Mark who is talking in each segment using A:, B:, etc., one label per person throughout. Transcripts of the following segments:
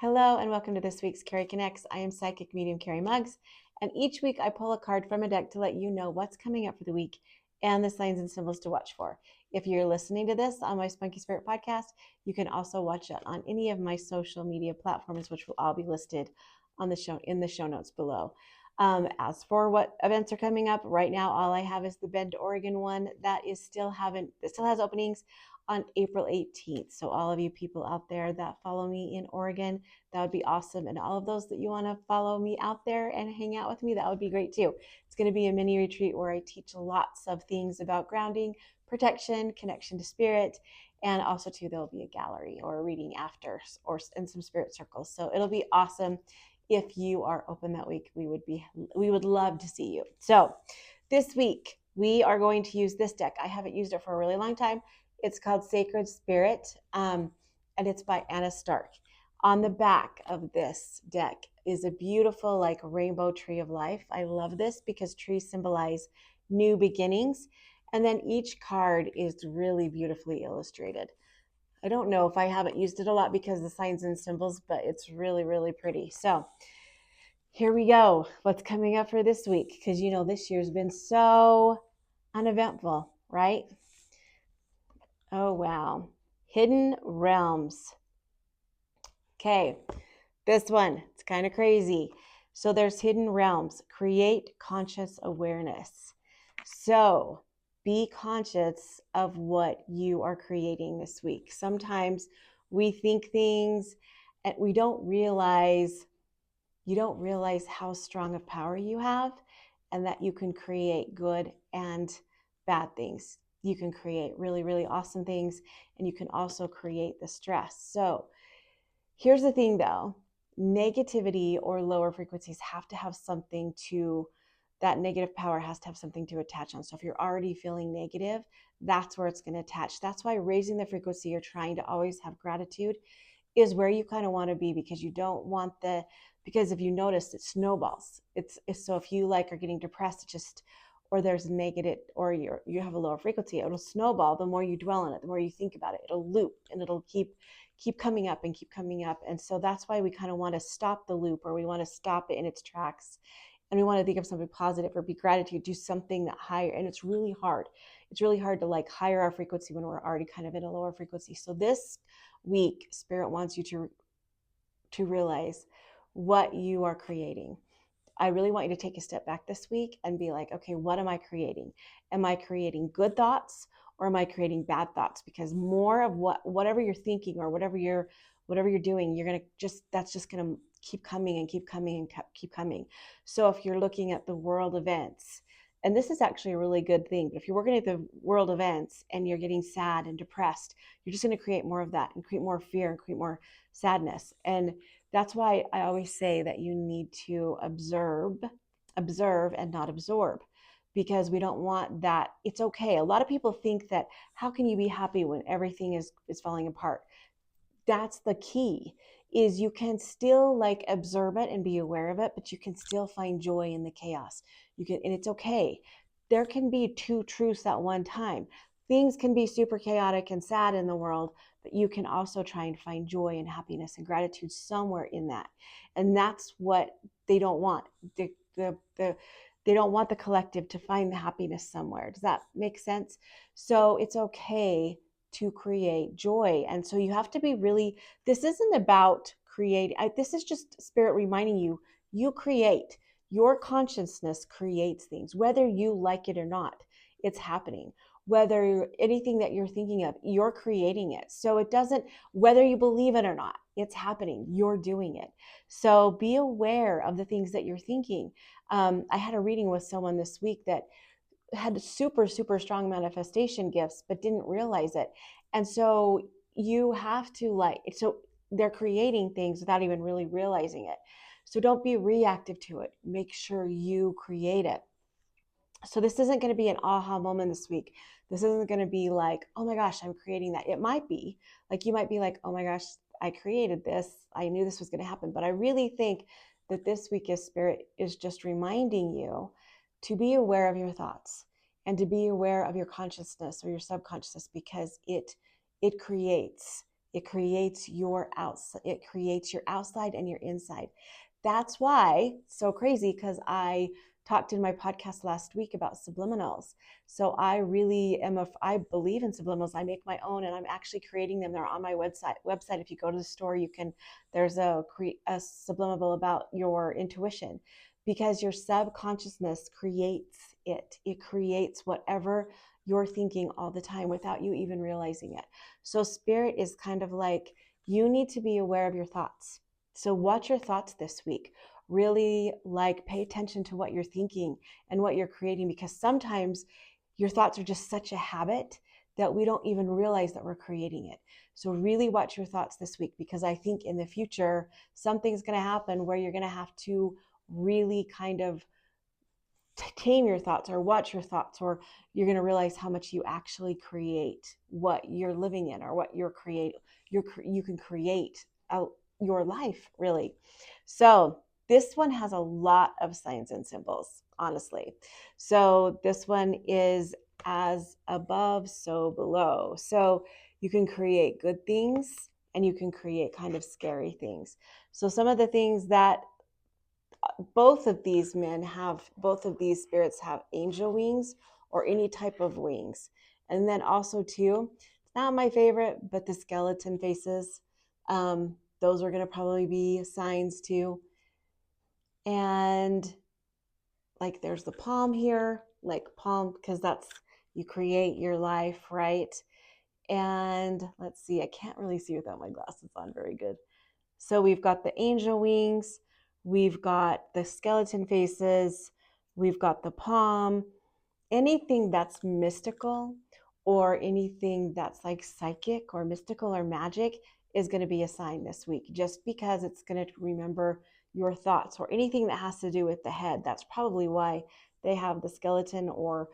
A: Hello and welcome to this week's Cari Connects. I am Psychic Medium Cari Mugz, and each week I pull a card from a deck to let you know what's coming up for the week and the signs and symbols to watch for. If you're listening to this on my Spunky Spirit podcast, you can also watch it on any of my social media platforms, which will all be listed on the show in the show notes below. As for what events are coming up right now, all I have is the Bend, Oregon one that still has openings on April 18th. So all of you people out there that follow me in Oregon, that would be awesome. And all of those that you want to follow me out there and hang out with me, that would be great too. It's going to be a mini retreat where I teach lots of things about grounding, protection, connection to spirit, and also too there'll be a gallery or a reading after or in some spirit circles. So it'll be awesome. If you are open that week, we would love to see you. So this week we are going to use this deck. I haven't used it for a really long time. It's called Sacred Spirit, and it's by Anna Stark. On the back of this deck is a beautiful like rainbow tree of life. I love this because trees symbolize new beginnings. And then each card is really beautifully illustrated. I don't know if I haven't used it a lot because of the signs and symbols, but it's really, really pretty. So here we go. What's coming up for this week? Because this year's been so uneventful, right? Oh, wow. Hidden Realms. Okay, this one, it's kind of crazy. So there's Hidden Realms. Create conscious awareness. So be conscious of what you are creating this week. Sometimes we think things and you don't realize how strong of power you have and that you can create good and bad things. You can create really, really awesome things, and you can also create the stress. So here's the thing though, negativity or lower frequencies have to have something to, that negative power has to have something to attach on. So if you're already feeling negative, that's where it's going to attach. That's why raising the frequency, you're trying to always have gratitude, is where you kind of want to be, because you don't want because if you notice, it snowballs. It's so if you are getting depressed, or there's negative, or you have a lower frequency, it'll snowball. The more you dwell on it, the more you think about it, it'll loop and it'll keep coming up and keep coming up. And so that's why we kind of want to stop the loop, or we want to stop it in its tracks, and we want to think of something positive or be gratitude, do something that higher. And it's really hard. It's really hard to higher our frequency when we're already kind of in a lower frequency. So this week, Spirit wants you to realize what you are creating. I really want you to take a step back this week and be like, okay, what am I creating? Am I creating good thoughts, or am I creating bad thoughts? Because more of whatever you're thinking or whatever you're doing, that's just gonna keep coming and keep coming and keep coming. So if you're looking at the world events, and this is actually a really good thing, but if you're working at the world events and you're getting sad and depressed, you're just going to create more of that and create more fear and create more sadness. And that's why I always say that you need to observe and not absorb, because we don't want that. It's okay. A lot of people think that, how can you be happy when everything is falling apart? That's the key, is you can still observe it and be aware of it, but you can still find joy in the chaos. And it's okay. There can be two truths at one time. Things can be super chaotic and sad in the world, but you can also try and find joy and happiness and gratitude somewhere in that. And that's what they don't want. They don't want the collective to find the happiness somewhere. Does that make sense? So it's okay to create joy. And so you have to be really, this isn't about creating. This is just Spirit reminding you, you create. Your consciousness creates things, whether you like it or not. It's happening. Whether anything that you're thinking of, you're creating it. So it doesn't, whether you believe it or not, it's happening. You're doing it. So be aware of the things that you're thinking. I had a reading with someone this week that had super, super strong manifestation gifts, but didn't realize it. And so you have to so they're creating things without even really realizing it. So don't be reactive to it. Make sure you create it. So this isn't going to be an aha moment this week. This isn't going to be like, oh my gosh, I'm creating that. It might be you might be like, oh my gosh, I created this. I knew this was going to happen. But I really think that this week is Spirit is just reminding you to be aware of your thoughts and to be aware of your consciousness or your subconscious, because it creates It creates your outside. It creates your outside and your inside. That's why it's so crazy, because I talked in my podcast last week about subliminals. So I really am I believe in subliminals. I make my own, and I'm actually creating them. They're on my website. If you go to the store, there's a subliminal about your intuition, because your subconsciousness creates it. It creates whatever you're thinking all the time without you even realizing it. So spirit is kind of like, you need to be aware of your thoughts. So watch your thoughts this week. Really pay attention to what you're thinking and what you're creating, because sometimes your thoughts are just such a habit that we don't even realize that we're creating it. So really watch your thoughts this week, because I think in the future, something's going to happen where you're going to have to really kind of tame your thoughts or watch your thoughts, or you're going to realize how much you actually create what you're living in, or what you can create out your life, really. So this one has a lot of signs and symbols, honestly. So this one is as above, so below. So you can create good things and you can create kind of scary things. So some of the things that both of these spirits have angel wings or any type of wings. And then also too, it's not my favorite, but the skeleton faces, those are going to probably be signs too. And there's the palm here, palm, because that's, you create your life, right? And let's see, I can't really see without my glasses on very good. So we've got the angel wings, we've got the skeleton faces, we've got the palm. Anything that's mystical or anything that's like psychic or mystical or magic is going to be a sign this week, just because it's going to remember your thoughts, or anything that has to do with the head. That's probably why they have the skeleton or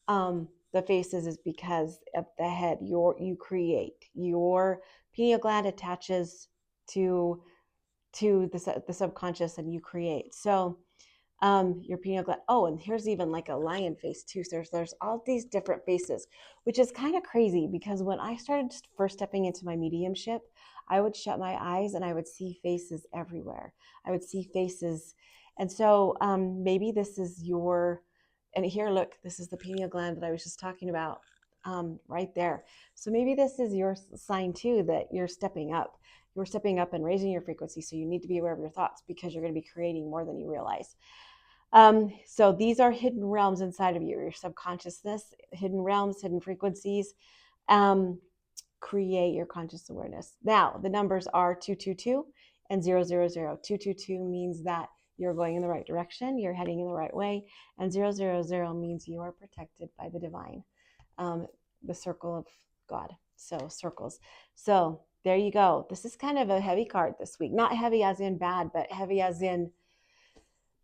A: the faces, is because of the head. You create. Your pineal gland attaches to the subconscious, and you create. So your pineal gland. Oh, and here's even like a lion face too. So there's all these different faces, which is kind of crazy, because when I started first stepping into my mediumship, I would shut my eyes and I would see faces everywhere. I would see faces. And so maybe this is and here, look, this is the pineal gland that I was just talking about right there. So maybe this is your sign too, that you're stepping up. You're stepping up and raising your frequency. So you need to be aware of your thoughts, because you're going to be creating more than you realize. So these are hidden realms inside of you, your subconsciousness, hidden realms, hidden frequencies. Create your conscious awareness. Now, the numbers are 222 and 000. 222 means that you're going in the right direction, you're heading in the right way, and 000 means you are protected by the divine, the circle of God. So circles. So there you go. This is kind of a heavy card this week. Not heavy as in bad, but heavy as in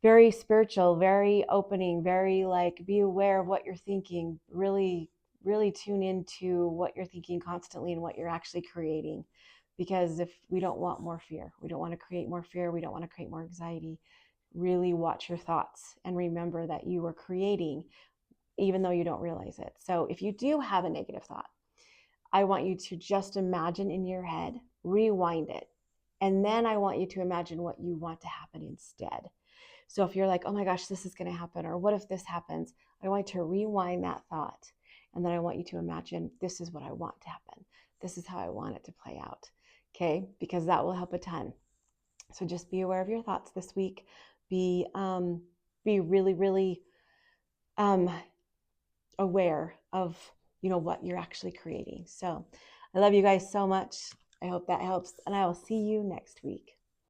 A: very spiritual, very opening, very be aware of what you're thinking. Really, really tune into what you're thinking constantly and what you're actually creating. Because if we don't want more fear, we don't want to create more fear, we don't want to create more anxiety. Really watch your thoughts and remember that you are creating, even though you don't realize it. So if you do have a negative thought, I want you to just imagine in your head, rewind it. And then I want you to imagine what you want to happen instead. So if you're like, oh my gosh, this is going to happen, or what if this happens? I want you to rewind that thought. And then I want you to imagine, this is what I want to happen. This is how I want it to play out. Okay? Because that will help a ton. So just be aware of your thoughts this week. Be really, really aware of, what you're actually creating. So I love you guys so much. I hope that helps. And I will see you next week.